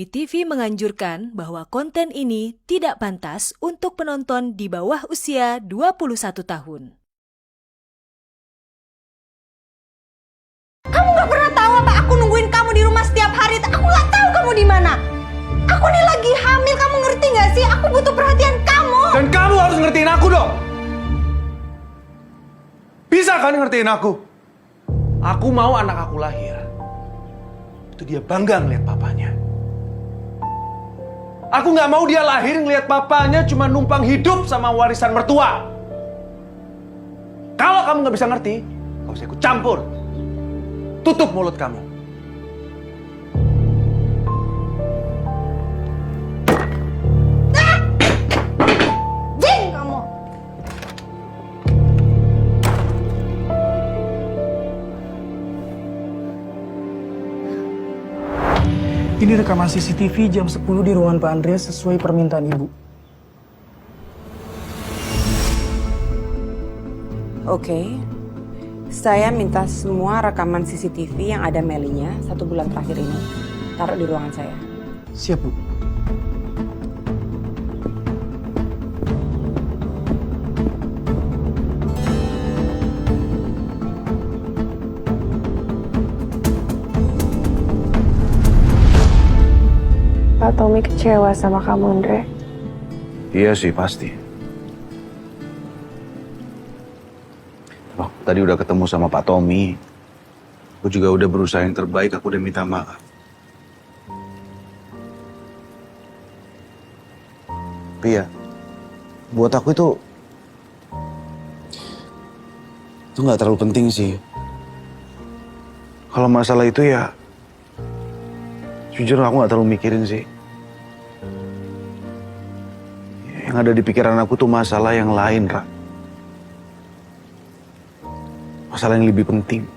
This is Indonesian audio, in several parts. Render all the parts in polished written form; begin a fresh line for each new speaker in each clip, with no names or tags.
WeTV menganjurkan bahwa konten ini tidak pantas untuk penonton di bawah usia 21 tahun.
Kamu gak pernah tahu apa aku nungguin kamu di rumah setiap hari. Aku gak tahu kamu di mana. Aku nih lagi hamil, kamu ngerti gak sih? Aku butuh perhatian kamu.
Dan kamu harus ngertiin aku dong. Bisa kan ngertiin aku? Aku mau anak aku lahir. Itu dia bangga ngeliat papanya. Aku gak mau dia lahir ngeliat papanya cuma numpang hidup sama warisan mertua. Kalau kamu gak bisa ngerti, gak usah ikut campur. Tutup mulut kamu.
Jing kamu.
Ini rekaman CCTV jam 10 di ruangan Pak Andreas sesuai permintaan Ibu.
Oke. Saya minta semua rekaman CCTV yang ada Melinya 1 bulan terakhir ini taruh di ruangan saya.
Siap, Bu.
Pak Tommy kecewa sama kamu, Andre.
Iya sih, pasti. Oh, tadi udah ketemu sama Pak Tommy. Aku juga udah berusaha yang terbaik, aku udah minta maaf. Tapi ya, buat aku itu nggak terlalu penting sih. Kalau masalah itu ya, jujur aku nggak terlalu mikirin sih. Yang ada di pikiran aku tuh masalah yang lain, Ra. Masalah yang lebih penting.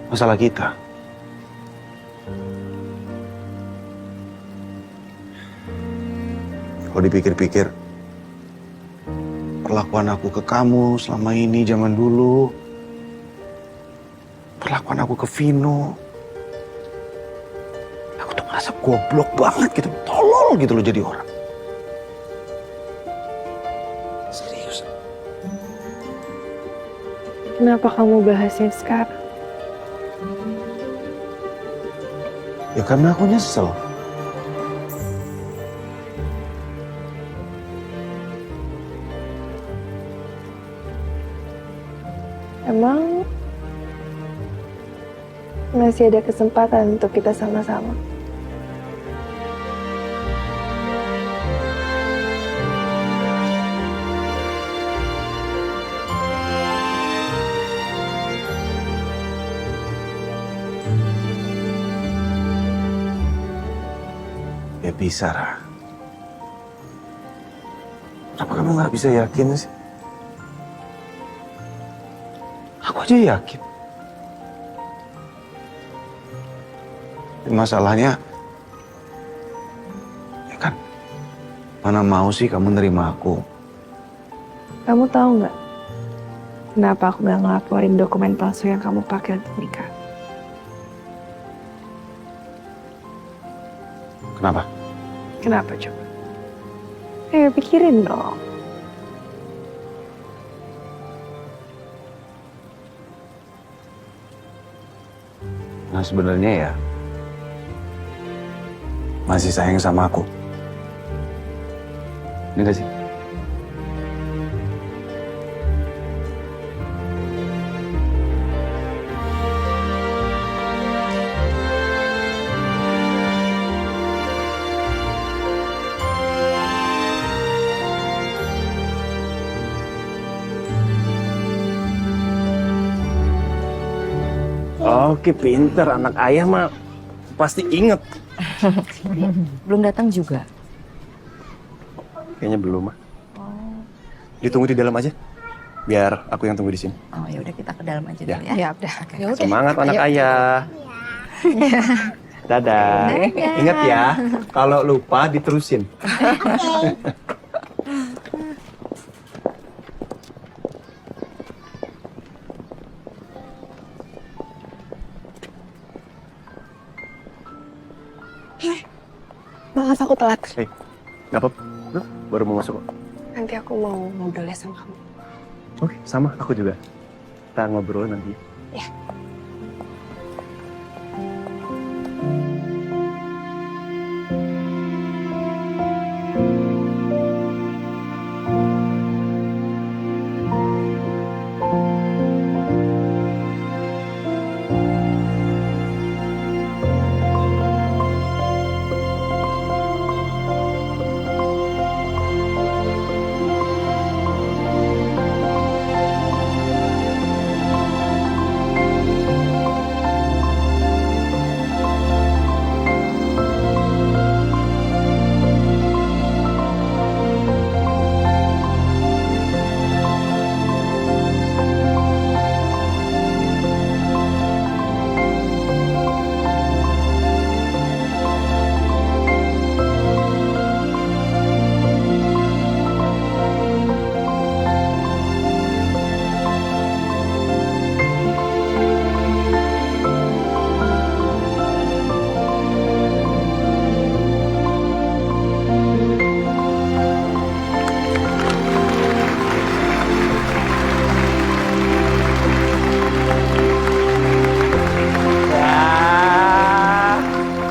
Masalah kita. Kalau dipikir-pikir, perlakuan aku ke kamu selama ini zaman dulu, perlakuan aku ke Vino, aku tuh merasa goblok banget gitu, tolol gitu loh jadi orang. Serius.
Kenapa kamu bahasnya sekarang?
Ya karena aku nyesel.
Emang masih ada kesempatan untuk kita sama-sama?
Ya bisa, Ra. Kenapa kamu nggak bisa yakin sih? Aku aja yakin. Masalahnya, ya kan, mana mau sih kamu nerima aku?
Kamu tahu nggak kenapa aku nggak ngelaporin dokumen palsu yang kamu pakai untuk nikah?
Kenapa?
Kenapa coba? Ayo pikirin dong.
Nah sebenarnya ya, masih sayang sama aku. Ini gak sih?
Oke, pinter. Anak ayah mah pasti inget.
Belum datang juga.
Kayaknya belum, mah. Ditunggu di dalam aja. Biar aku yang tunggu di sini.
Oh ya udah kita ke dalam aja
Ya.
dulu ya. Ya udah. Ya udah.
Semangat anak ayah. Dadah. Ingat ya, kalau lupa diterusin.
maaf aku telat.
Hei, nggak apa-apa. Loh, baru mau masuk kok.
Nanti aku mau ngobrolnya sama kamu.
Oke, sama. Aku juga. Kita ngobrol nanti.
Ya.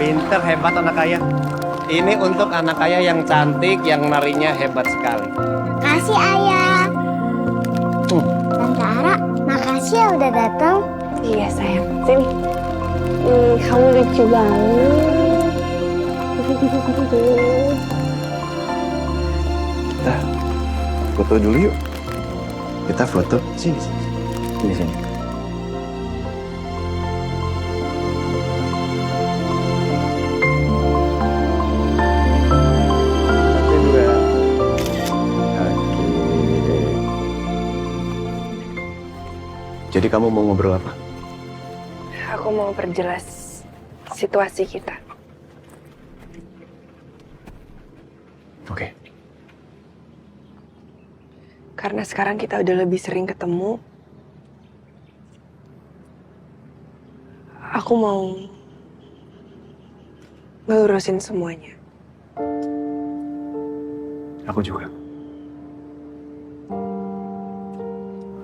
Pinter, hebat anak kaya. Ini untuk anak kaya yang cantik, yang narinya hebat sekali.
Makasih ayah. Tante Ara, makasih ya udah datang.
Iya sayang, sini. Kamu lucu banget.
Kita foto dulu yuk. Kita foto. Sini, sini. Sini, sini.
Jadi kamu mau ngobrol apa?
Aku mau perjelas situasi kita.
Oke.
Karena sekarang kita udah lebih sering ketemu. Aku mau ngelurusin semuanya.
Aku juga.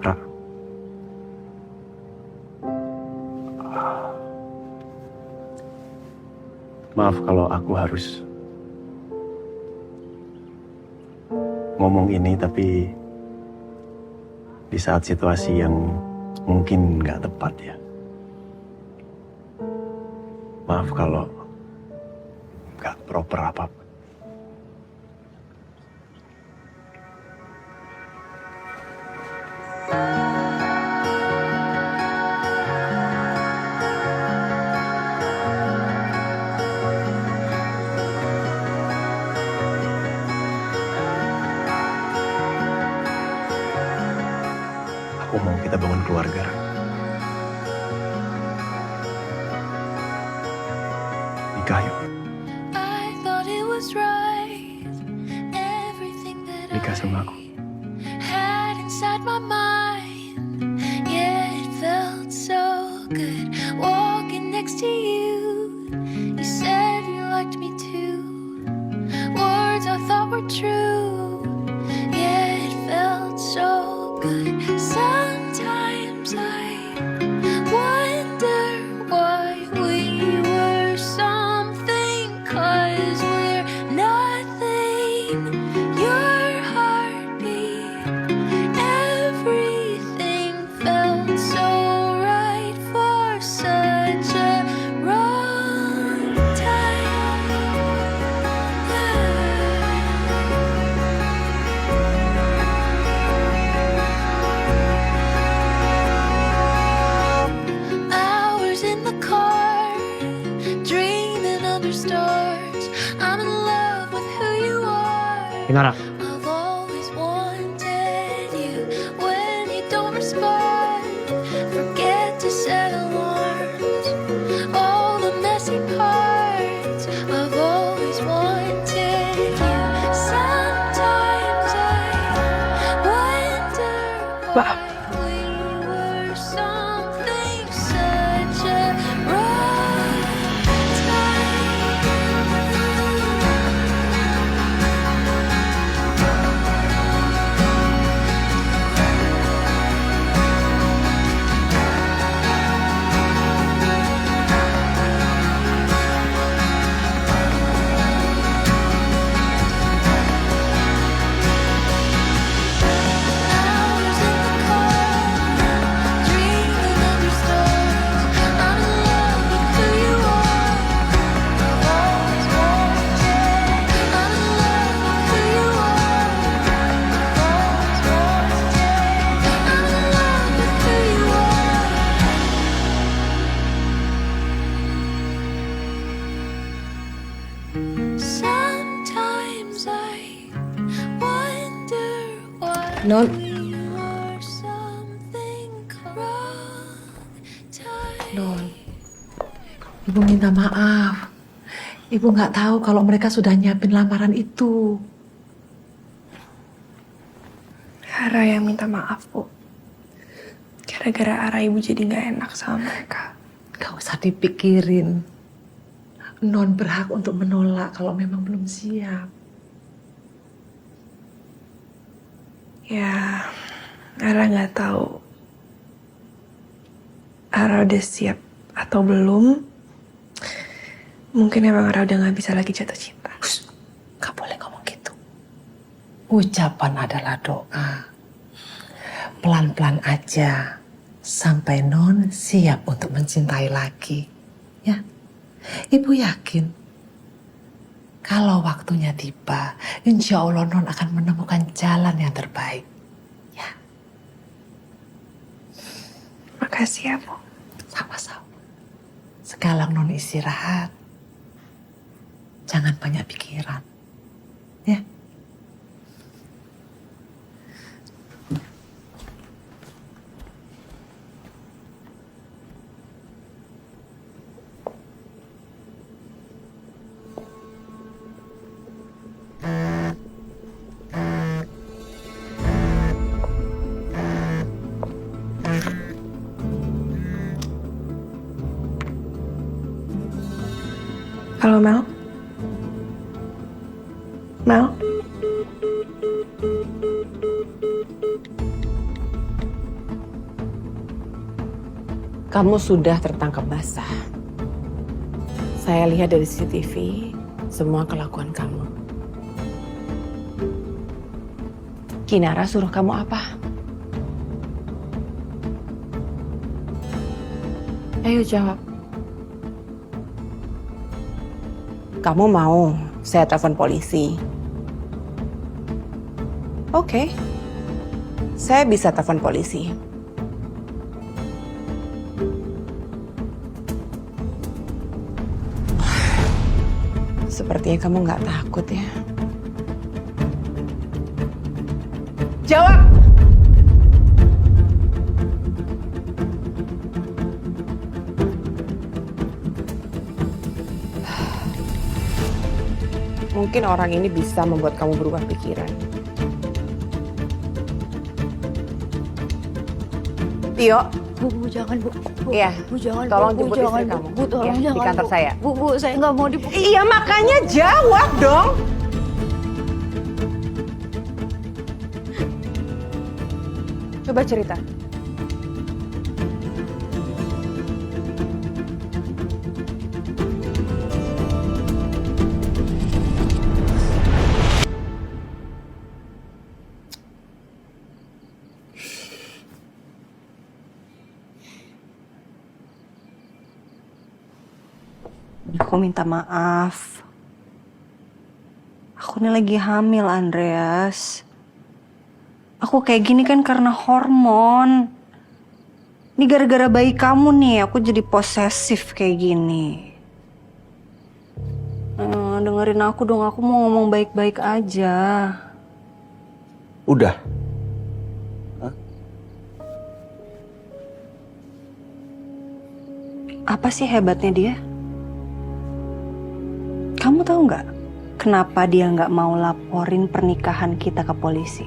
Ra. Maaf kalau aku harus ngomong ini, tapi di saat situasi yang mungkin nggak tepat ya. Maaf kalau nggak proper apa-apa. Aku mau kita bangun keluarga. Nikah yuk. Nikah sama aku.
Sometimes I wonder why we were something, 'cause we're nothing. Your heartbeat, everything felt so right for such a wrong time. Hours in the car, dreaming under stars. I'm in love with who you are.
Inara.
I've always wanted you. When you don't respond, forget to set alarms. All the messy parts, I've always wanted you. Sometimes I wonder
Pak.
why we were something, such a wrong time.
Non,
Non,
Ibu minta maaf. Ibu nggak tahu kalau mereka sudah nyiapin lamaran itu.
Ara yang minta maaf, Bu. Gara-gara Ara ibu jadi nggak enak sama mereka.
Gak usah dipikirin. Non berhak untuk menolak kalau memang belum siap.
Ya, Ara nggak tahu. Ara udah siap atau belum? Mungkin emang Ara udah nggak bisa lagi jatuh cinta.
Gak boleh ngomong gitu. Ucapan adalah doa. Pelan-pelan aja sampai Non siap untuk mencintai lagi. Ya, Ibu yakin kalau waktunya tiba, insya Allah Non akan menemukan jalan yang terbaik. Ya.
Makasih ya, Bu.
Sama-sama. Sekarang Non istirahat. Jangan banyak pikiran. Ya.
Halo, Mel? Mel?
Kamu sudah tertangkap basah. Saya lihat dari CCTV semua kelakuan kamu. Kinara suruh kamu apa? Ayo jawab. Kamu mau saya telepon polisi? Oke. Saya bisa telepon polisi. Sepertinya kamu nggak takut ya. Jawab! Mungkin orang ini bisa membuat kamu berubah pikiran. Tio.
Bu, jangan, Bu.
Iya,
Bu, jangan.
tolong
Bu,
jemput
jangan,
istri kamu.
Bu, tolong
Ya,
jangan.
di kantor
Bu.
saya.
Bu, saya nggak mau dipukul.
Iya, makanya jawab dong. Coba cerita.
Aku minta maaf. Aku ini lagi hamil, Andreas. Aku kayak gini kan karena hormon. Ini gara-gara bayi kamu nih, aku jadi posesif kayak gini. Dengerin aku dong, aku mau ngomong baik-baik aja.
Udah. Hah?
Apa sih hebatnya dia? Kamu tahu nggak kenapa dia nggak mau laporin pernikahan kita ke polisi?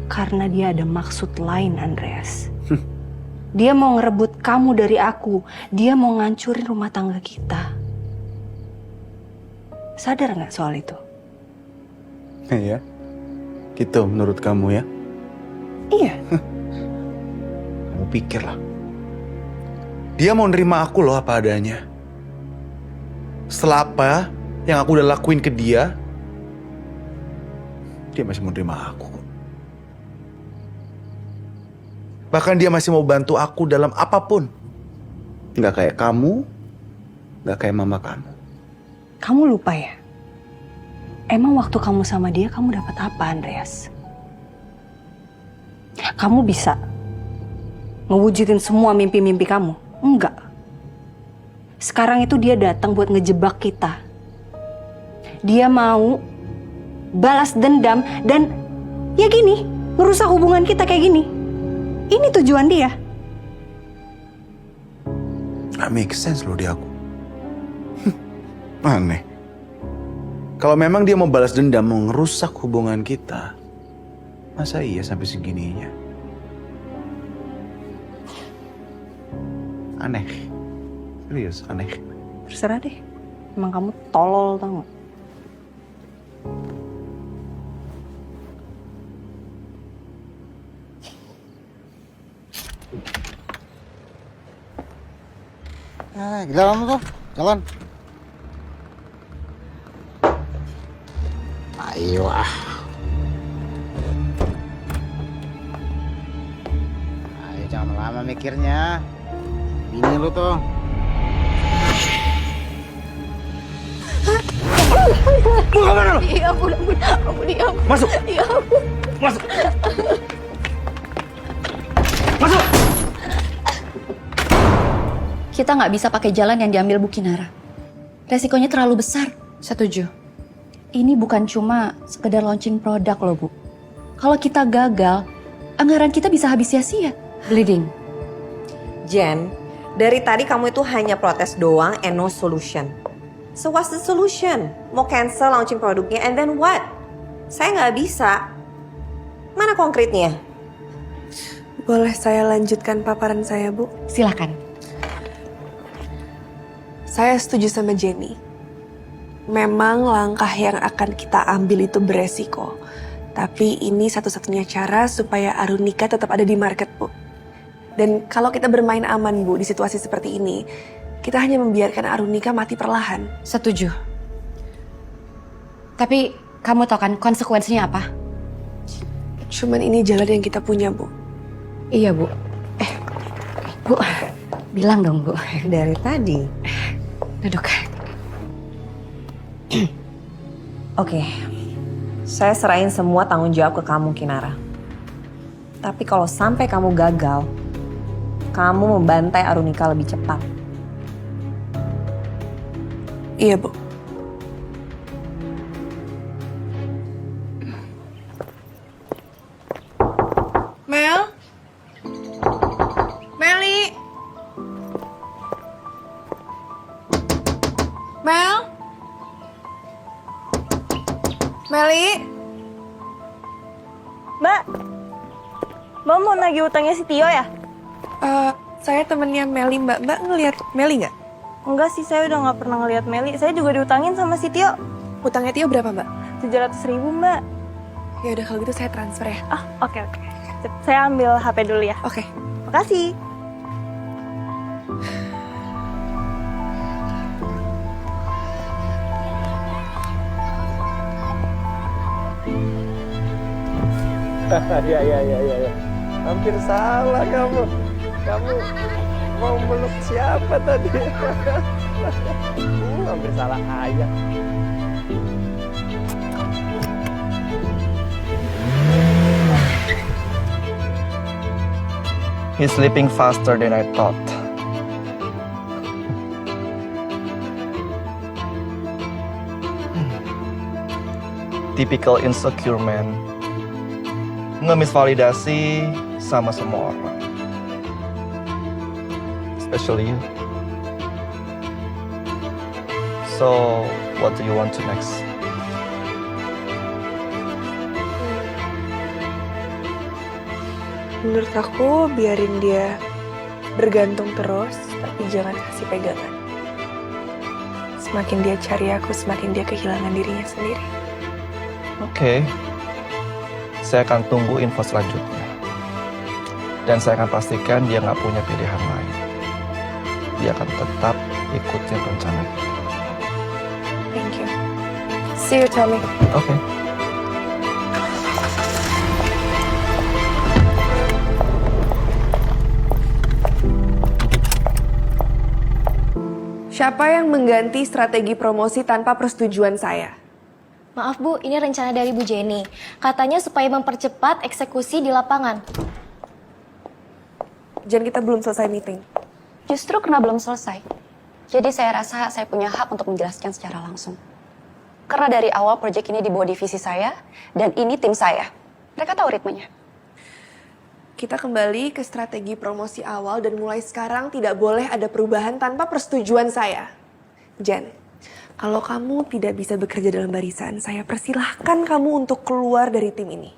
Karena dia ada maksud lain, Andreas. Dia mau ngerebut kamu dari aku. Dia mau ngancurin rumah tangga kita. Sadar nggak soal itu?
Iya. Gitu menurut kamu ya?
Iya.
Kamu pikir lah. Dia mau nerima aku loh apa adanya. Setelah apa yang aku udah lakuin ke dia, dia masih mau nerima aku. Bahkan dia masih mau bantu aku dalam apapun. Nggak kayak kamu, nggak kayak mama kamu.
Kamu lupa ya? Emang waktu kamu sama dia, kamu dapat apa, Andreas? Kamu bisa ngewujudin semua mimpi-mimpi kamu? Enggak. Sekarang itu dia datang buat ngejebak kita. Dia mau balas dendam dan Ya gini, ngerusak hubungan kita kayak gini. Ini tujuan dia.
Gak make sense loh di aku. Aneh. Kalau memang dia mau balas dendam, mau ngerusak hubungan kita, masa iya sampai segininya? Aneh. Serius, aneh.
Terserah deh. Emang kamu tolol tau gak?
Jalan tuh, jalan. Ayo ah. Ayo jangan lama mikirnya. Ini lu tuh.
Bu, kemana lu?
Ya ampun, ya ampun.
Masuk.
Ya ampun.
Masuk. Masuk.
Kita nggak bisa pakai jalan yang diambil Bu Kinara. Resikonya terlalu besar.
Setuju.
Ini bukan cuma sekedar launching produk loh, Bu. Kalau kita gagal, anggaran kita bisa habis sia-sia.
Bleeding.
Jen, dari tadi kamu itu hanya protes doang and no solution. So what's the solution? Mau cancel launching produknya and then what? Saya nggak bisa. Mana konkretnya?
Boleh saya lanjutkan paparan saya, Bu?
Silakan.
Saya setuju sama Jenny. Memang langkah yang akan kita ambil itu beresiko. Tapi ini satu-satunya cara supaya Arunika tetap ada di market, Bu. Dan kalau kita bermain aman, Bu, di situasi seperti ini, kita hanya membiarkan Arunika mati perlahan.
Setuju. Tapi kamu tahu kan konsekuensinya apa?
Cuman ini jalan yang kita punya, Bu.
Iya, Bu. Bu, bilang dong, Bu.
Dari tadi.
Duduk.
Oke, saya serahin semua tanggung jawab ke kamu, Kinara. Tapi kalau sampai kamu gagal, kamu membantai Arunika lebih cepat.
Iya, Bu. Mel? Meli? Mel? Meli?
Mbak, Mbak mau nagih utangnya si Tio ya?
Saya temennya Meli, Mbak. Mbak ngeliat Meli nggak?
Enggak sih, saya udah nggak pernah ngeliat Meli. Saya juga diutangin sama si Tio.
Utangnya Tio berapa, Mbak?
700.000, Mbak.
Ya udah kalau gitu saya transfer ya.
Ah, oke. Sip, saya ambil HP dulu ya.
Oke.
Makasih.
Ya. Hampir salah kamu. Kamu mau meluk siapa tadi? Hampir salah ayah.
He's sleeping faster than I thought. Typical insecure man. Ngemis validasi sama semua orang. Especially you. So, what do you want to next?
Menurut aku biarin dia bergantung terus, tapi jangan kasih pegangan. Semakin dia cari aku, semakin dia kehilangan dirinya sendiri.
Oke. Saya akan tunggu info selanjutnya. Dan saya akan pastikan dia nggak punya pilihan lain. Dia akan tetap ikutin rencana kita.
Thank you. See you, Tommy.
Oke.
Siapa yang mengganti strategi promosi tanpa persetujuan saya?
Maaf Bu, ini rencana dari Bu Jenny. Katanya supaya mempercepat eksekusi di lapangan.
Jen, kita belum selesai meeting.
Justru karena belum selesai. Jadi saya rasa saya punya hak untuk menjelaskan secara langsung. Karena dari awal proyek ini di bawah divisi saya, dan ini tim saya. Mereka tahu ritmenya.
Kita kembali ke strategi promosi awal dan mulai sekarang tidak boleh ada perubahan tanpa persetujuan saya. Jen, kalau kamu tidak bisa bekerja dalam barisan, saya persilahkan kamu untuk keluar dari tim ini.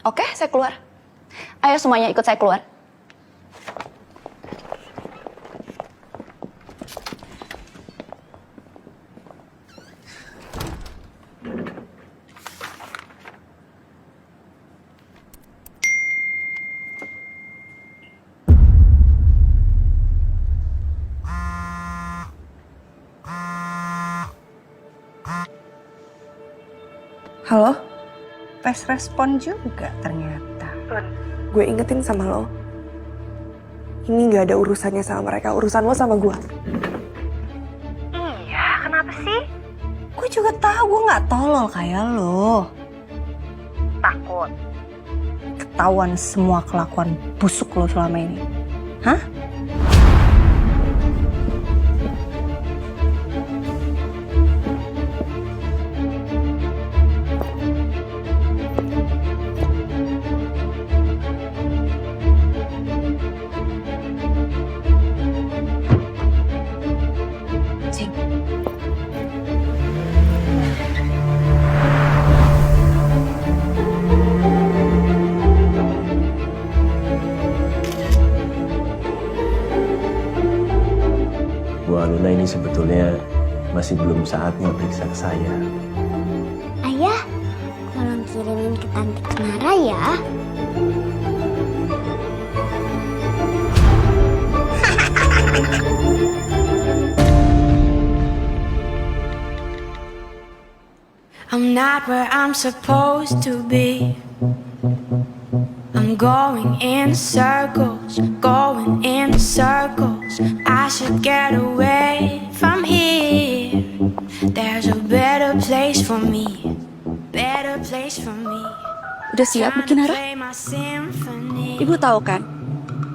Oke, saya keluar. Ayo semuanya ikut saya keluar.
Halo? Fast respon juga ternyata.
Gue ingetin sama lo, ini gak ada urusannya sama mereka, urusan lo sama gue.
Iya, kenapa sih? Gue juga tahu gue nggak tolol kayak lo. Takut ketahuan semua kelakuan busuk lo selama ini. Hah?
Bu Aluna ini sebetulnya masih belum saatnya periksa ke saya.
Ayah, tolong kirimin ke Tante Clara ya.
I'm not where I'm supposed to be. I'm going in circles, going in circles. I should get away from here. There's a better place for me, better place for me.
Udah siap, Bu Kinara? Ibu tahu kan,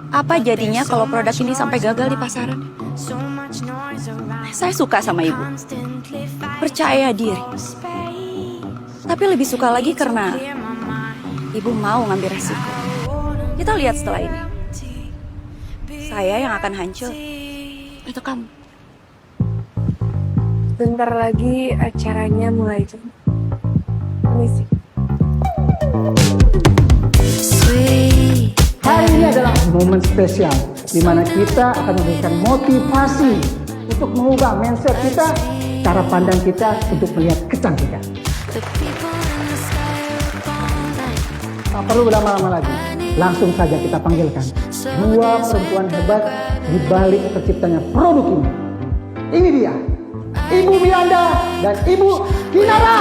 apa jadinya kalau produk ini sampai gagal di pasaran? Saya suka sama ibu, percaya diri. Tapi lebih suka lagi karena ibu mau ngambil resiko. Kita lihat setelah ini. Saya yang akan hancur. Itu kamu.
Bentar lagi acaranya mulai. Permisi.
Hari ini adalah momen spesial di mana kita akan memberikan motivasi untuk mengubah mindset kita, cara pandang kita untuk melihat kecantikan. Tak perlu berlama-lama lagi, langsung saja kita panggilkan dua perempuan hebat di balik terciptanya produk ini. Ini dia, Ibu Miranda dan Ibu Kinara.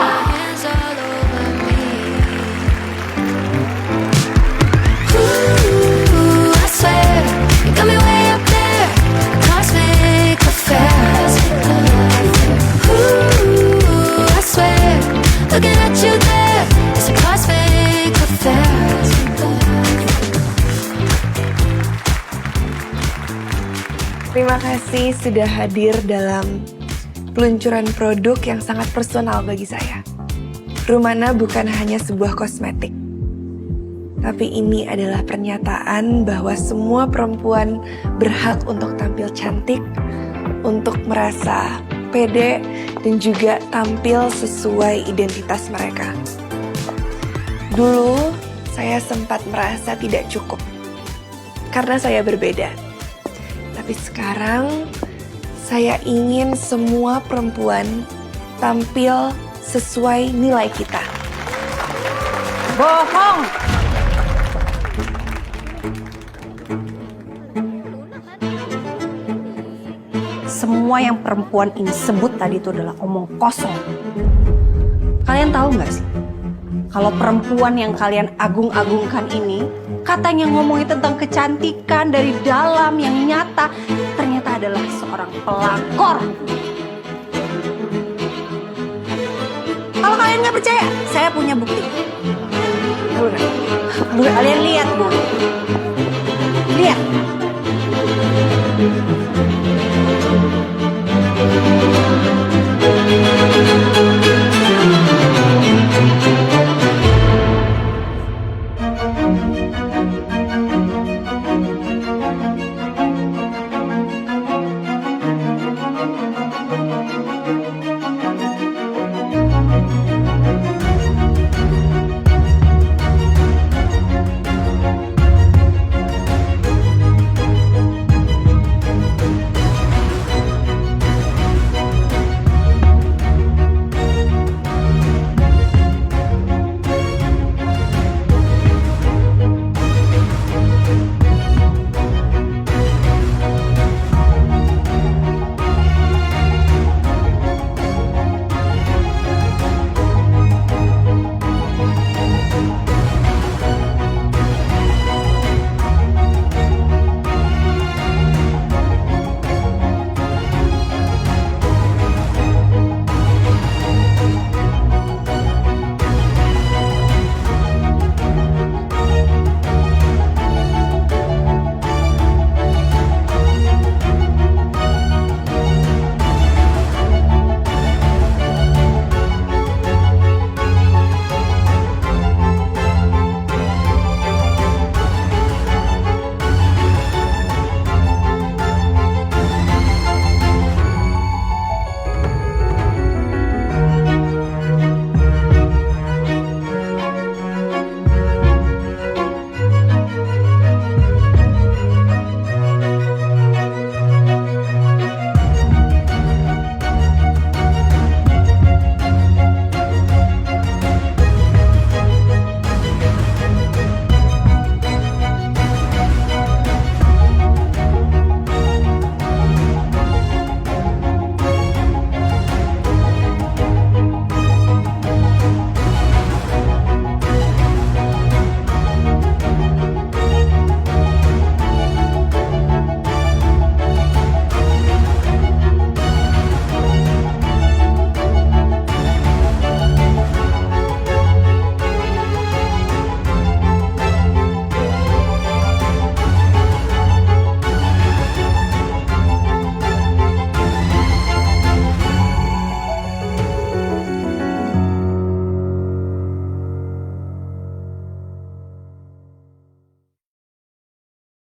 Terima kasih sudah hadir dalam peluncuran produk yang sangat personal bagi saya. Rumana bukan hanya sebuah kosmetik, tapi ini adalah pernyataan bahwa semua perempuan berhak untuk tampil cantik, untuk merasa pede, dan juga tampil sesuai identitas mereka. Dulu, saya sempat merasa tidak cukup, karena saya berbeda. Tapi sekarang, saya ingin semua perempuan tampil sesuai nilai kita.
Bohong! Semua yang perempuan ini sebut tadi itu adalah omong kosong. Kalian tahu nggak sih? Kalau perempuan yang kalian agung-agungkan ini katanya ngomongin tentang kecantikan dari dalam yang nyata, ternyata adalah seorang pelakor. Kalau kalian nggak percaya, saya punya bukti. Kalian lihat, Bu. Lihat.